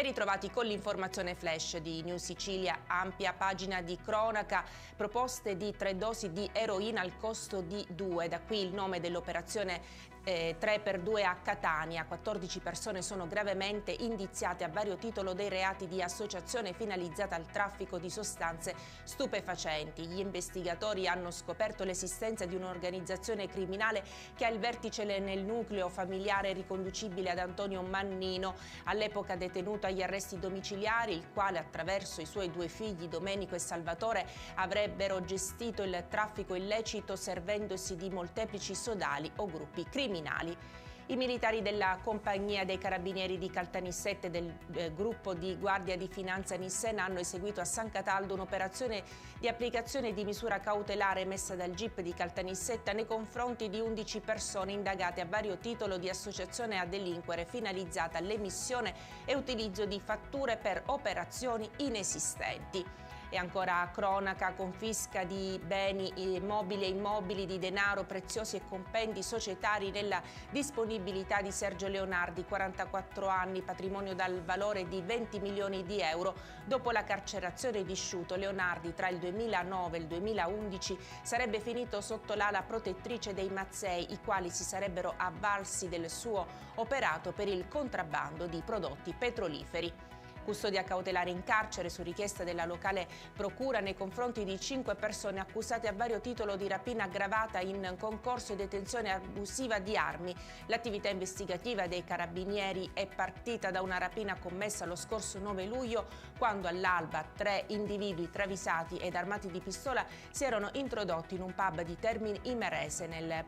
Ben ritrovati con l'informazione flash di News Sicilia, ampia pagina di cronaca, proposte di 3 dosi di eroina al costo di 2, da qui il nome dell'operazione 3x2 a Catania. 14 persone sono gravemente indiziate a vario titolo dei reati di associazione finalizzata al traffico di sostanze stupefacenti. Gli investigatori hanno scoperto l'esistenza di un'organizzazione criminale che ha il vertice nel nucleo familiare riconducibile ad Antonio Mannino, all'epoca detenuto agli arresti domiciliari, il quale attraverso i suoi 2 figli Domenico e Salvatore avrebbero gestito il traffico illecito servendosi di molteplici sodali o gruppi criminali. I militari della compagnia dei carabinieri di Caltanissette del gruppo di Guardia di Finanza Nissen hanno eseguito a San Cataldo un'operazione di applicazione di misura cautelare messa dal GIP di Caltanissetta nei confronti di 11 persone indagate a vario titolo di associazione a delinquere finalizzata all'emissione e utilizzo di fatture per operazioni inesistenti. E ancora cronaca, confisca di beni mobili e immobili, di denaro, preziosi e compendi societari nella disponibilità di Sergio Leonardi, 44 anni, patrimonio dal valore di 20 milioni di euro. Dopo la carcerazione vissuto, Leonardi tra il 2009 e il 2011 sarebbe finito sotto l'ala protettrice dei Mazzei, i quali si sarebbero avvalsi del suo operato per il contrabbando di prodotti petroliferi. Custodia cautelare in carcere su richiesta della locale procura nei confronti di 5 persone accusate a vario titolo di rapina aggravata in concorso e detenzione abusiva di armi. L'attività investigativa dei carabinieri è partita da una rapina commessa lo scorso 9 luglio, quando all'alba 3 individui travisati ed armati di pistola si erano introdotti in un pub di Termini Imerese nel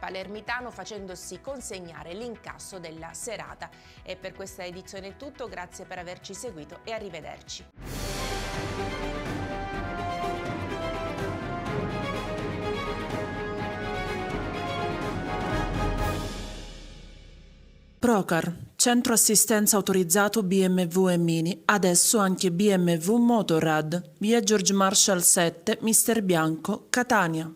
palermitano, facendosi consegnare l'incasso della serata. E per questa edizione è tutto, grazie per averci seguito e arrivederci. Procar, centro assistenza autorizzato BMW e Mini, adesso anche BMW Motorrad, via George Marshall 7, Mister Bianco, Catania.